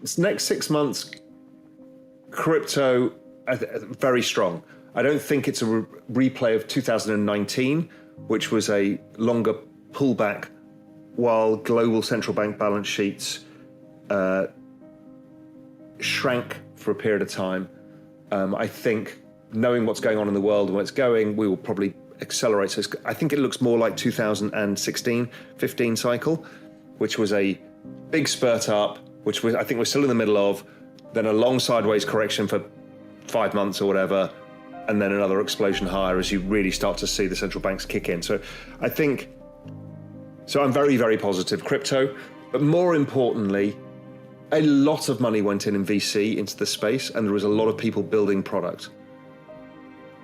This next 6 months, crypto, very strong. I don't think it's a replay of 2019, which was a longer pullback while global central bank balance sheets shrank for a period of time. I think knowing what's going on in the world and where it's going, we will probably accelerate. So I think it looks more like 2016-15 cycle, which was a big spurt up, which I think we're still in the middle of, then a long sideways correction for 5 months or whatever, and then another explosion higher as you really start to see the central banks kick in. So I'm very, very positive crypto, but more importantly, a lot of money went in VC into the space, and there was a lot of people building product.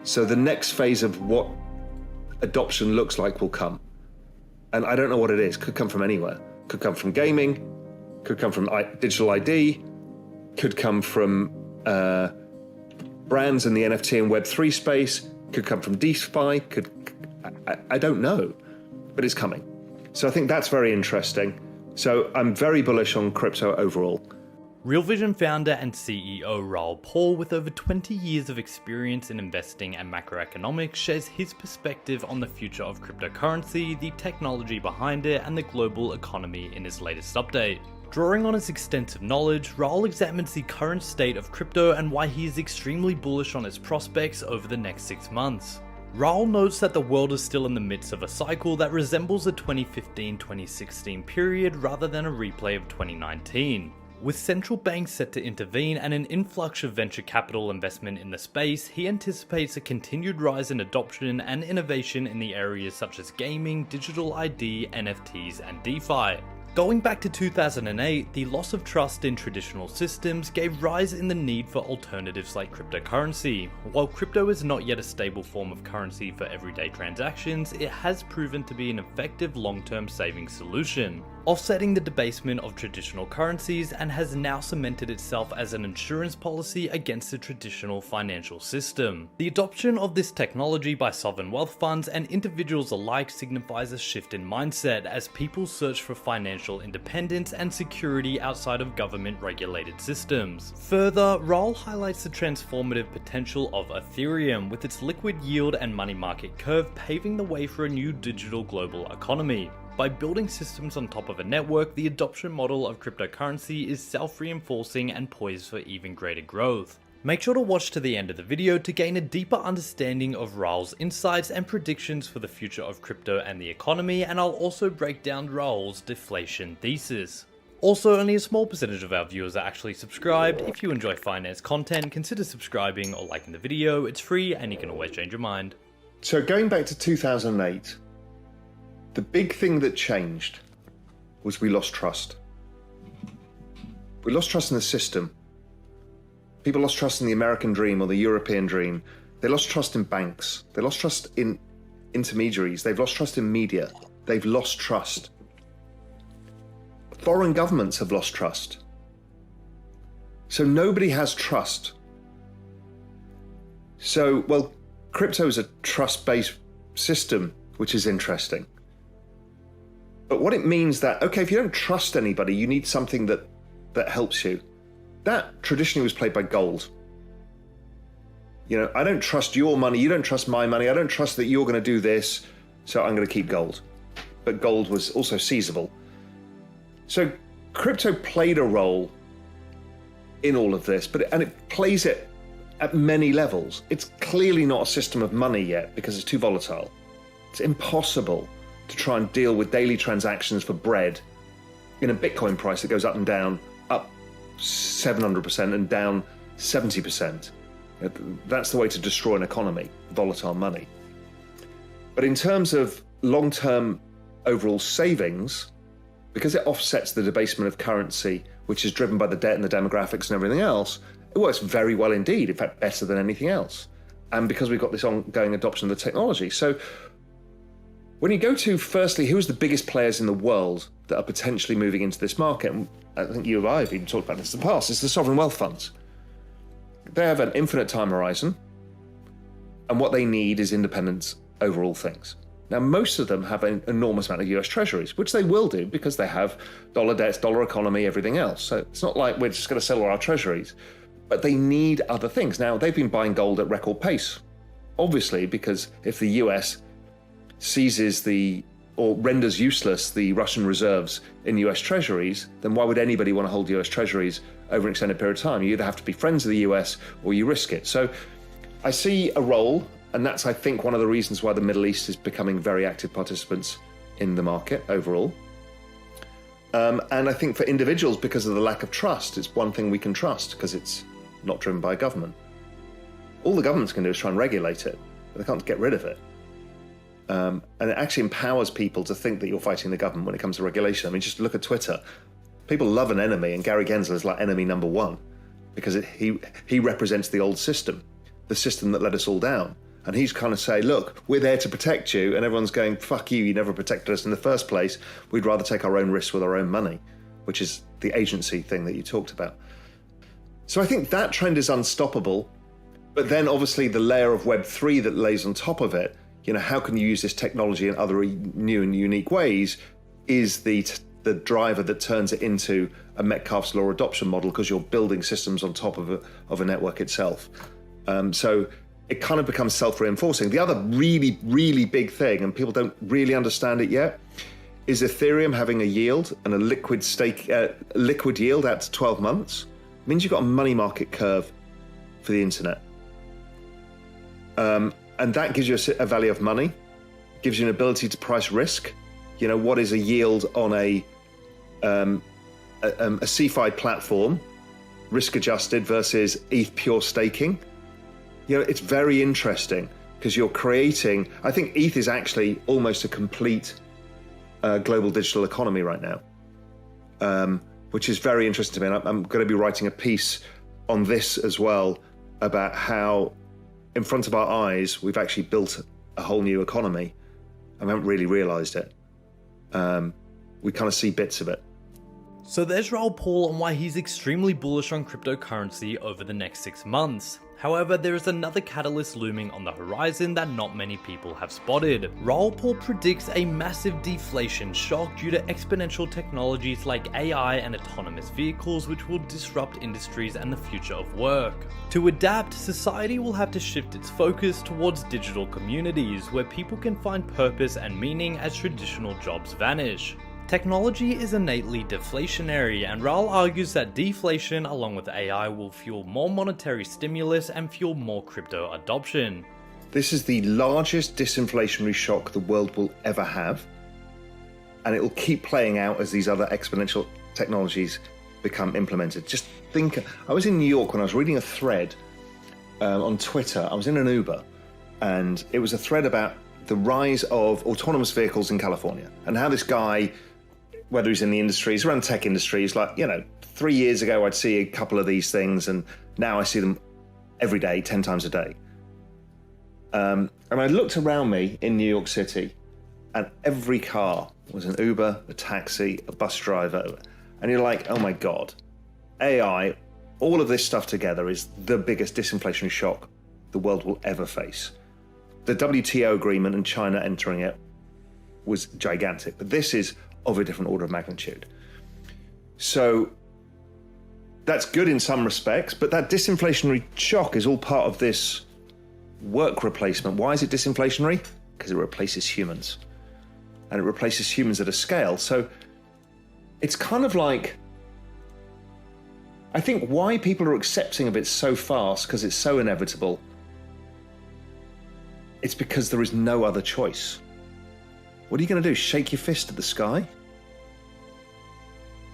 So the next phase of what adoption looks like will come. And I don't know what it is. Could come from anywhere. Could come from gaming, could come from digital ID, could come from brands in the NFT and Web3 space, could come from DeFi, I don't know, but it's coming. So I think that's very interesting. So I'm very bullish on crypto overall. Real Vision founder and CEO Raoul Pal, with over 20 years of experience in investing and macroeconomics, shares his perspective on the future of cryptocurrency, the technology behind it, and the global economy in his latest update. Drawing on his extensive knowledge, Raoul examines the current state of crypto and why he is extremely bullish on its prospects over the next 6 months. Raoul notes that the world is still in the midst of a cycle that resembles the 2015-2016 period rather than a replay of 2019. With central banks set to intervene and an influx of venture capital investment in the space, he anticipates a continued rise in adoption and innovation in the areas such as gaming, digital ID, NFTs, and DeFi. Going back to 2008, the loss of trust in traditional systems gave rise in the need for alternatives like cryptocurrency. While crypto is not yet a stable form of currency for everyday transactions, it has proven to be an effective long-term savings solution, offsetting the debasement of traditional currencies, and has now cemented itself as an insurance policy against the traditional financial system. The adoption of this technology by sovereign wealth funds and individuals alike signifies a shift in mindset as people search for financial independence and security outside of government-regulated systems. Further, Raoul highlights the transformative potential of Ethereum, with its liquid yield and money market curve paving the way for a new digital global economy. By building systems on top of a network, the adoption model of cryptocurrency is self-reinforcing and poised for even greater growth. Make sure to watch to the end of the video to gain a deeper understanding of Raoul's insights and predictions for the future of crypto and the economy, and I'll also break down Raoul's deflation thesis. Also, only a small percentage of our viewers are actually subscribed. If you enjoy finance content, consider subscribing or liking the video. It's free and you can always change your mind. So going back to 2008, the big thing that changed was we lost trust. We lost trust in the system. People lost trust in the American dream or the European dream. They lost trust in banks. They lost trust in intermediaries. They've lost trust in media. They've lost trust. Foreign governments have lost trust. So nobody has trust. So, well, crypto is a trust-based system, which is interesting. But what it means that, okay, if you don't trust anybody, you need something that helps you. That traditionally was played by gold. You know, I don't trust your money, you don't trust my money, I don't trust that you're going to do this, so I'm going to keep gold. But gold was also seizable. So crypto played a role in all of this, and it plays it at many levels. It's clearly not a system of money yet because it's too volatile. It's impossible to try and deal with daily transactions for bread in a Bitcoin price that goes up and down, up 700% and down 70%. That's the way to destroy an economy, volatile money. But in terms of long-term overall savings, because it offsets the debasement of currency, which is driven by the debt and the demographics and everything else, it works very well indeed, in fact, better than anything else. And because we've got this ongoing adoption of the technology. So when you go to, firstly, who's the biggest players in the world that are potentially moving into this market? And I think you and I have even talked about this in the past. It's the sovereign wealth funds. They have an infinite time horizon, and what they need is independence over all things. Now, most of them have an enormous amount of US treasuries, which they will do because they have dollar debts, dollar economy, everything else. So it's not like we're just going to sell all our treasuries, but they need other things. Now, they've been buying gold at record pace, obviously, because if the US seizes or renders useless the Russian reserves in US treasuries, then why would anybody want to hold US treasuries over an extended period of time? You either have to be friends of the US or you risk it. So I see a role, and that's, I think, one of the reasons why the Middle East is becoming very active participants in the market overall. And I think for individuals, because of the lack of trust, it's one thing we can trust because it's not driven by a government. All the governments can do is try and regulate it, but they can't get rid of it. And it actually empowers people to think that you're fighting the government when it comes to regulation. I mean, just look at Twitter. People love an enemy, and Gary Gensler is like enemy number one because he represents the old system, the system that let us all down. And he's kind of saying, look, we're there to protect you. And everyone's going, fuck you, you never protected us in the first place. We'd rather take our own risks with our own money, which is the agency thing that you talked about. So I think that trend is unstoppable. But then obviously the layer of Web3 that lays on top of it, how can you use this technology in other new and unique ways, is the driver that turns it into a Metcalfe's law adoption model, because you're building systems on top of a network itself. So it kind of becomes self-reinforcing. The other really, really big thing, and people don't really understand it yet, is Ethereum having a yield and a liquid yield out to 12 months. It means you've got a money market curve for the internet. And that gives you a value of money, gives you an ability to price risk. What is a yield on a CeFi platform, risk adjusted versus ETH pure staking? It's very interesting because you're creating, I think ETH is actually almost a complete global digital economy right now, which is very interesting to me. And I'm going to be writing a piece on this as well about how in front of our eyes, we've actually built a whole new economy. I haven't really realized it. We kind of see bits of it. So there's Raoul Pal on why he's extremely bullish on cryptocurrency over the next 6 months. However, there is another catalyst looming on the horizon that not many people have spotted. Raoul Pal predicts a massive deflation shock due to exponential technologies like AI and autonomous vehicles, which will disrupt industries and the future of work. To adapt, society will have to shift its focus towards digital communities where people can find purpose and meaning as traditional jobs vanish. Technology is innately deflationary, and Raoul argues that deflation along with AI will fuel more monetary stimulus and fuel more crypto adoption. This is the largest disinflationary shock the world will ever have, and it will keep playing out as these other exponential technologies become implemented. Just think, I was in New York when I was reading a thread on Twitter. I was in an Uber, and it was a thread about the rise of autonomous vehicles in California and how this guy, whether he's in the industries, around tech industries, 3 years ago, I'd see a couple of these things, and now I see them every day, 10 times a day. And I looked around me in New York City, and every car was an Uber, a taxi, a bus driver. And you're like, oh my God, AI, all of this stuff together is the biggest disinflationary shock the world will ever face. The WTO agreement and China entering it was gigantic, but this is of a different order of magnitude. So that's good in some respects, but that disinflationary shock is all part of this work replacement. Why is it disinflationary? Because it replaces humans, and it replaces humans at a scale. So it's kind of like, I think why people are accepting of it so fast, because it's so inevitable, it's because there is no other choice. What are you going to do? Shake your fist at the sky?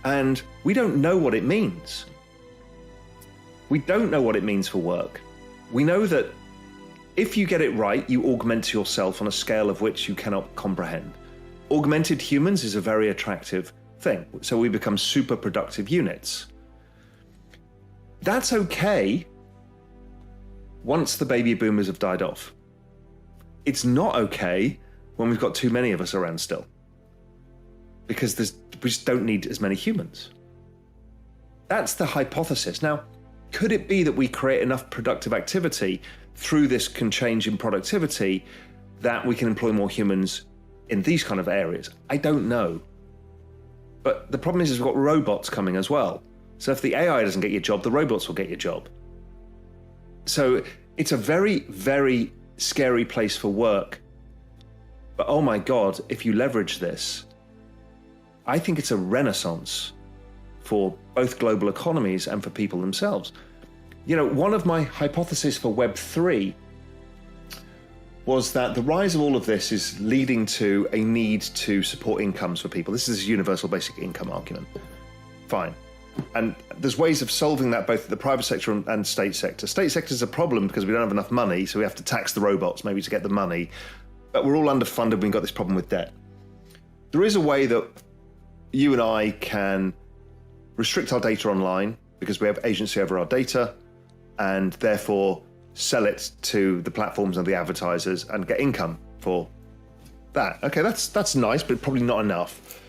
And we don't know what it means. We don't know what it means for work. We know that if you get it right, you augment yourself on a scale of which you cannot comprehend. Augmented humans is a very attractive thing. So we become super productive units. That's okay once the baby boomers have died off. It's not okay when we've got too many of us around still, because we just don't need as many humans. That's the hypothesis. Now, could it be that we create enough productive activity through this change in productivity that we can employ more humans in these kind of areas? I don't know. But the problem is we've got robots coming as well. So if the AI doesn't get your job, the robots will get your job. So it's a very, very scary place for work. But oh my God, if you leverage this, I think it's a renaissance for both global economies and for people themselves. You know, one of my hypotheses for Web3 was that the rise of all of this is leading to a need to support incomes for people. This is a universal basic income argument. Fine. And there's ways of solving that both at the private sector and state sector. State sector is a problem because we don't have enough money, so we have to tax the robots maybe to get the money. But we're all underfunded, we've got this problem with debt. There is a way that you and I can restrict our data online because we have agency over our data and therefore sell it to the platforms and the advertisers and get income for that. Okay, that's nice, but probably not enough.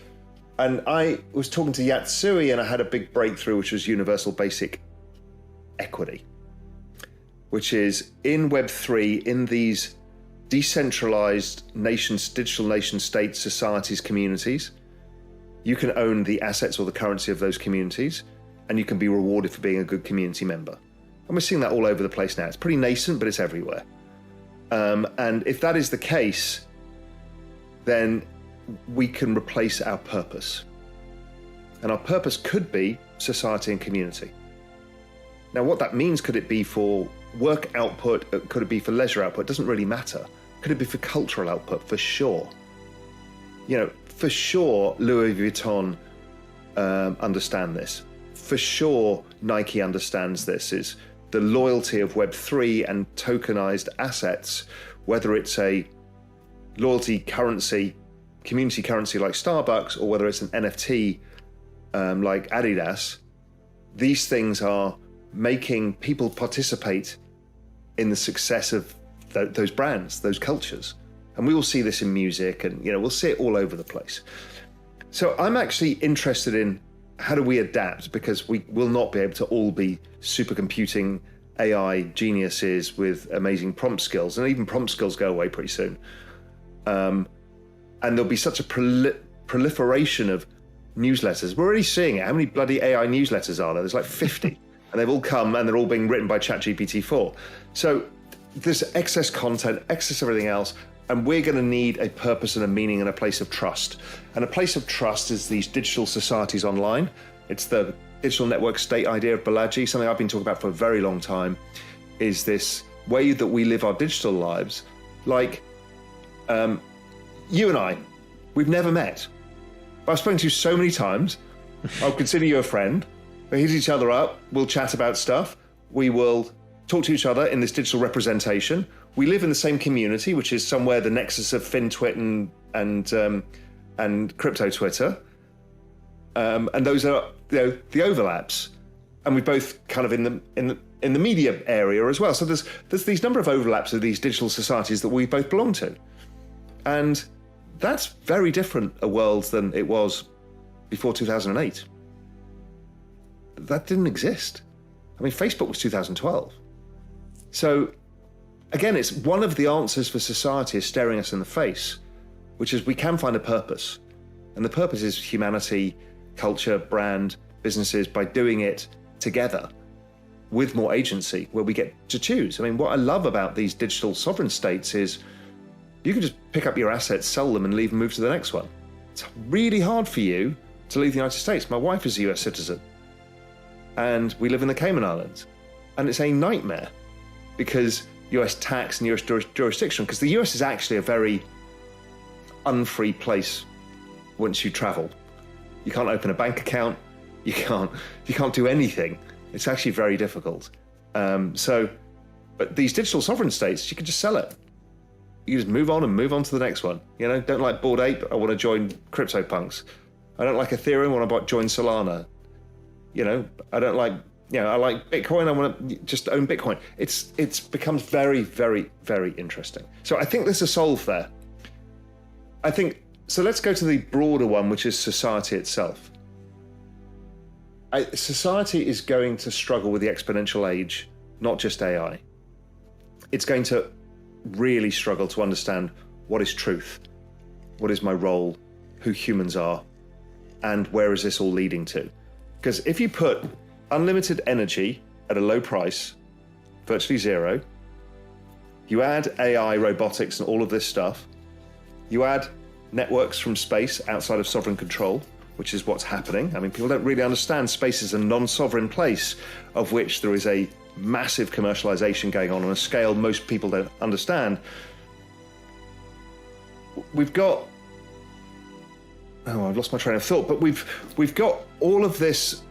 And I was talking to Yatsui and I had a big breakthrough, which was universal basic equity, which is in Web3, in these decentralized nations, digital nation state societies, communities, you can own the assets or the currency of those communities, and you can be rewarded for being a good community member. And we're seeing that all over the place now. It's pretty nascent, but it's everywhere. And if that is the case, then we can replace our purpose. And our purpose could be society and community. Now, what that means, could it be for work output? Could it be for leisure output? It doesn't really matter. Could it be for cultural output? For sure. You know, for sure, Louis Vuitton understand this. For sure, Nike understands this. Is the loyalty of Web3 and tokenized assets, whether it's a loyalty currency, community currency like Starbucks, or whether it's an NFT like Adidas, these things are making people participate in the success of those brands, those cultures. And we will see this in music, and we'll see it all over the place. So I'm actually interested in how do we adapt, because we will not be able to all be supercomputing AI geniuses with amazing prompt skills, and even prompt skills go away pretty soon. And there'll be such a proliferation of newsletters. We're already seeing it. How many bloody AI newsletters are there? There's like 50, and they've all come, and they're all being written by ChatGPT-4. So there's excess content, excess everything else, and we're going to need a purpose and a meaning and a place of trust. And a place of trust is these digital societies online. It's the digital network state idea of Balaji, something I've been talking about for a very long time, is this way that we live our digital lives. Like, you and I, we've never met. I've spoken to you so many times. I'll consider you a friend. We hit each other up. We'll chat about stuff. We will talk to each other in this digital representation. We live in the same community, which is somewhere the nexus of FinTwit and crypto Twitter. And those are the overlaps. And we're both kind of in the media area as well. So there's these number of overlaps of these digital societies that we both belong to. And that's very different a world than it was before 2008. That didn't exist. I mean, Facebook was 2012. So again, it's one of the answers for society is staring us in the face, which is we can find a purpose. And the purpose is humanity, culture, brand, businesses, by doing it together with more agency, where we get to choose. I mean, what I love about these digital sovereign states is you can just pick up your assets, sell them, and leave and move to the next one. It's really hard for you to leave the United States. My wife is a US citizen, and we live in the Cayman Islands. And it's a nightmare because US tax and US jurisdiction, because the US is actually a very unfree place once you travel. You can't open a bank account, you can't do anything. It's actually very difficult. But these digital sovereign states, you can just sell it. You just move on to the next one. Don't like Bored Ape, I want to join CryptoPunks. I don't like Ethereum, I want to join Solana. I don't like, I like Bitcoin, I want to just own Bitcoin. It's becomes very, very, very interesting. So I think there's a solve there. So let's go to the broader one, which is society itself. Society is going to struggle with the exponential age, not just AI. It's going to really struggle to understand what is truth, what is my role, who humans are, and where is this all leading to? Because if you put unlimited energy at a low price, virtually zero, you add AI, robotics, and all of this stuff, you add networks from space outside of sovereign control, which is what's happening. I mean, people don't really understand space is a non-sovereign place of which there is a massive commercialization going on a scale most people don't understand. We've got, I've lost my train of thought, but we've got all of this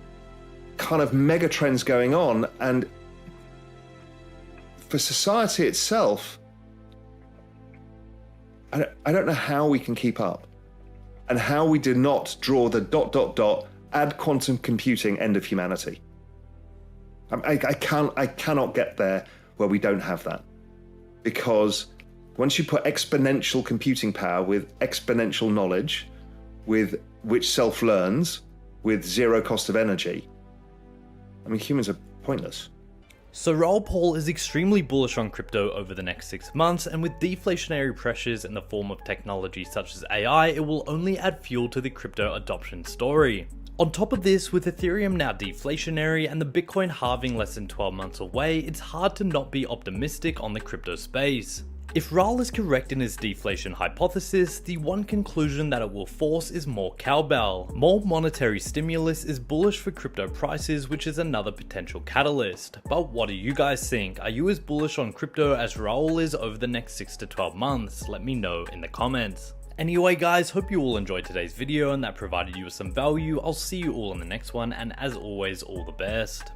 kind of mega trends going on, and for society itself, I don't know how we can keep up, and how we do not draw the ... add quantum computing end of humanity. I cannot get there where we don't have that, because once you put exponential computing power with exponential knowledge, with which self-learns, with zero cost of energy, I mean, humans are pointless. So Raoul Pal is extremely bullish on crypto over the next 6 months, and with deflationary pressures in the form of technology such as AI, it will only add fuel to the crypto adoption story. On top of this, with Ethereum now deflationary and the Bitcoin halving less than 12 months away, it's hard to not be optimistic on the crypto space. If Raoul is correct in his deflation hypothesis, the one conclusion that it will force is more cowbell. More monetary stimulus is bullish for crypto prices, which is another potential catalyst. But what do you guys think? Are you as bullish on crypto as Raoul is over the next 6 to 12 months? Let me know in the comments. Anyway guys, hope you all enjoyed today's video and that provided you with some value. I'll see you all in the next one, and as always, all the best.